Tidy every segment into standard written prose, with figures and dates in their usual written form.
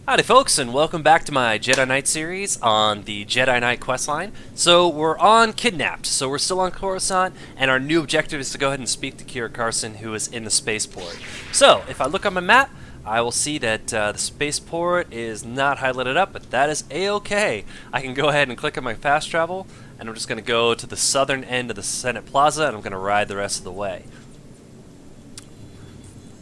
Howdy folks, and welcome back to my Jedi Knight series on the Jedi Knight questline. So we're on Kidnapped, so we're still on Coruscant, and our new objective is to go ahead and speak to Kira Carson, who is in the spaceport. So, if I look on my map, I will see that the spaceport is not highlighted up, but that is a-okay. I can go ahead and click on my fast travel, and I'm just going to go to the southern end of the Senate Plaza, and I'm going to ride the rest of the way.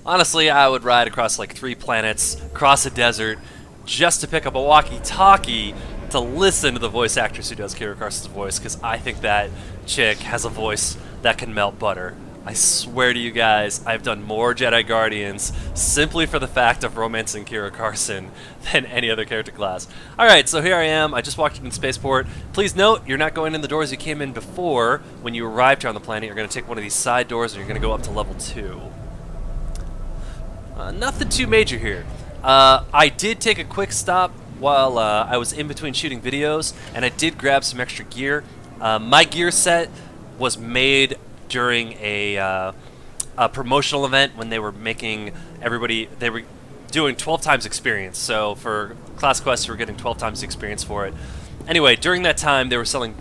Honestly, I would ride across like 3 planets, cross a desert, just to pick up a walkie-talkie to listen to the voice actress who does Kira Carson's voice, because I think that chick has a voice that can melt butter. I swear to you guys, I've done more Jedi Guardians simply for the fact of romancing Kira Carson than any other character class. Alright, so here I am. I just walked in the spaceport. Please note, you're not going in the doors you came in before. When you arrived here on the planet, you're going to take one of these side doors and you're going to go up to level 2. Nothing too major here. I did take a quick stop while I was in between shooting videos, and I did grab some extra gear. My gear set was made during a promotional event when they were making everybody, they were doing 12 times experience. So for class quests, we were getting 12 times the experience for it. Anyway, during that time, they were selling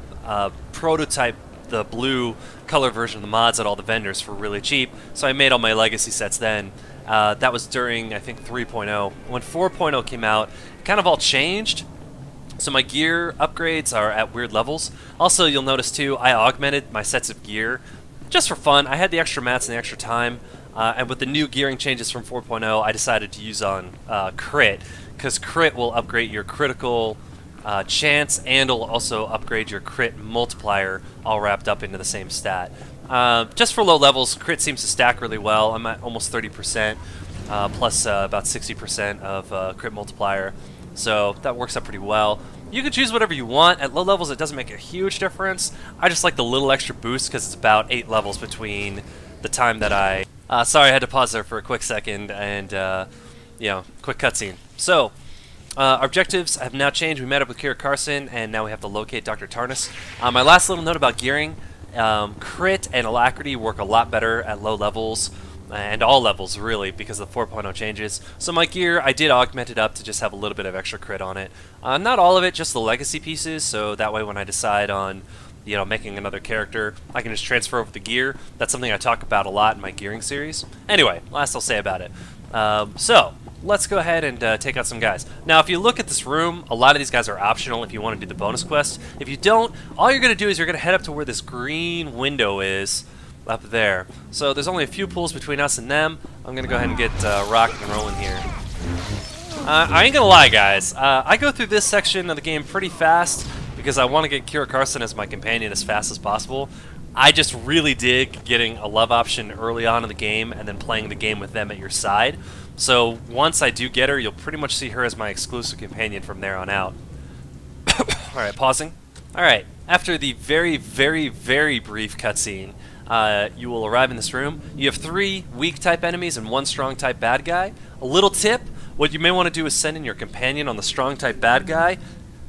prototype, the blue color version of the mods at all the vendors for really cheap. So I made all my legacy sets then. That was during, I think, 3.0. When 4.0 came out, it kind of all changed. So my gear upgrades are at weird levels. Also, you'll notice too, I augmented my sets of gear just for fun. I had the extra mats and the extra time, and with the new gearing changes from 4.0, I decided to use on crit, because crit will upgrade your critical chance and will also upgrade your crit multiplier, all wrapped up into the same stat. Just for low levels, crit seems to stack really well. I'm at almost 30%, plus about 60% of crit multiplier, so that works out pretty well. You can choose whatever you want. At low levels, it doesn't make a huge difference. I just like the little extra boost because it's about 8 levels between the time that I... sorry, I had to pause there for a quick second, and, you know, quick cutscene. So, our objectives have now changed. We met up with Kira Carson, and now we have to locate Dr. Tarnus. My last little note about gearing, crit and alacrity work a lot better at low levels, and all levels really, because of the 4.0 changes. So my gear, I did augment it up to just have a little bit of extra crit on it. Not all of it, just the legacy pieces, so that way when I decide on, you know, making another character, I can just transfer over the gear. That's something I talk about a lot in my gearing series. Anyway, last I'll say about it. So, let's go ahead and take out some guys. Now, if you look at this room, a lot of these guys are optional if you want to do the bonus quest. If you don't, all you're going to do is you're going to head up to where this green window is, up there. So there's only a few pools between us and them. I'm going to go ahead and get rocking and rolling here. I ain't going to lie, guys. I go through this section of the game pretty fast because I want to get Kira Carson as my companion as fast as possible. I just really dig getting a love option early on in the game and then playing the game with them at your side. So once I do get her, you'll pretty much see her as my exclusive companion from there on out. Alright, pausing. Alright, after the very, very, very brief cutscene, you will arrive in this room. You have 3 weak type enemies and 1 strong type bad guy. A little tip, what you may want to do is send in your companion on the strong type bad guy,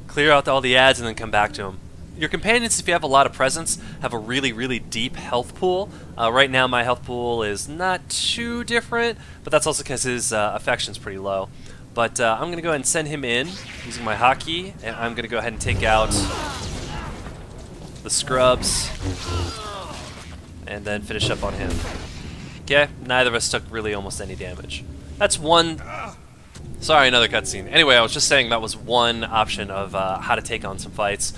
clear out all the ads, and then come back to him. Your companions, if you have a lot of presence, have a really, really deep health pool. Right now my health pool is not too different, but that's also because his affection's pretty low. But I'm going to go ahead and send him in using my hotkey, and I'm going to go ahead and take out the scrubs, and then finish up on him. Okay, neither of us took really almost any damage. That's one... Sorry, another cutscene. Anyway, I was just saying that was one option of how to take on some fights.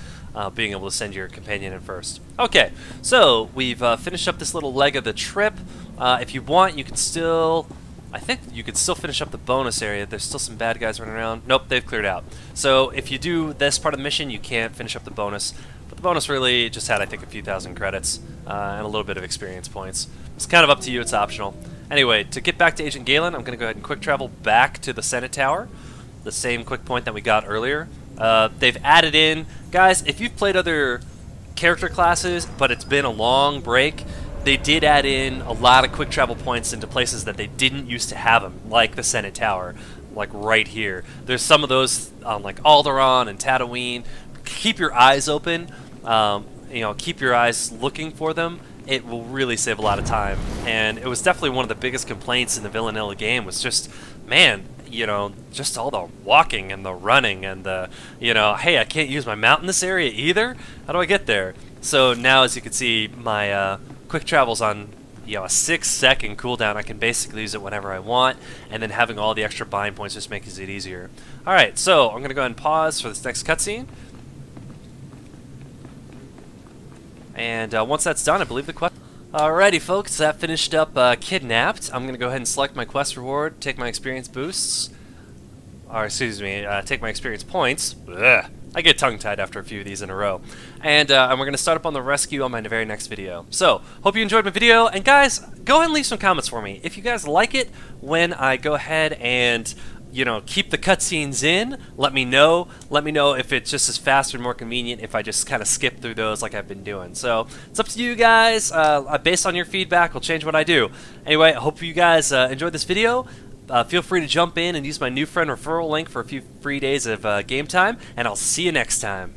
Being able to send your companion in first. Okay, so we've finished up this little leg of the trip. If you want, you can still... I think you could still finish up the bonus area. There's still some bad guys running around. Nope, they've cleared out. So if you do this part of the mission, you can't finish up the bonus. But the bonus really just had, I think, a few thousand credits and a little bit of experience points. It's kind of up to you. It's optional. Anyway, to get back to Agent Galen, I'm going to go ahead and quick travel back to the Senate Tower. The same quick point that we got earlier. They've added in... Guys, if you've played other character classes, but it's been a long break, they did add in a lot of quick travel points into places that they didn't used to have them, like the Senate Tower, like right here. There's some of those on like Alderaan and Tatooine. Keep your eyes open, you know, keep your eyes looking for them, it will really save a lot of time. And it was definitely one of the biggest complaints in the Villanilla game was just, man, you know, just all the walking and the running and the, you know, hey, I can't use my mount in this area either. How do I get there? So now, as you can see, my quick travel's on, you know, a 6-second cooldown. I can basically use it whenever I want, and then having all the extra bind points just makes it easier. Alright, so I'm going to go ahead and pause for this next cutscene. And once that's done, I believe the quest... Alrighty folks, that finished up Kidnapped. I'm going to go ahead and select my quest reward, take my experience boosts, or excuse me, take my experience points. Ugh. I get tongue-tied after a few of these in a row. And we're going to start up on the rescue on my very next video. So, hope you enjoyed my video, and guys, go ahead and leave some comments for me. If you guys like it when I go ahead and, you know, keep the cutscenes in, let me know. Let me know if it's just as fast or more convenient if I just kind of skip through those like I've been doing. So, it's up to you guys. Based on your feedback, I'll change what I do. Anyway, I hope you guys enjoyed this video. Feel free to jump in and use my new friend referral link for a few free days of game time, and I'll see you next time.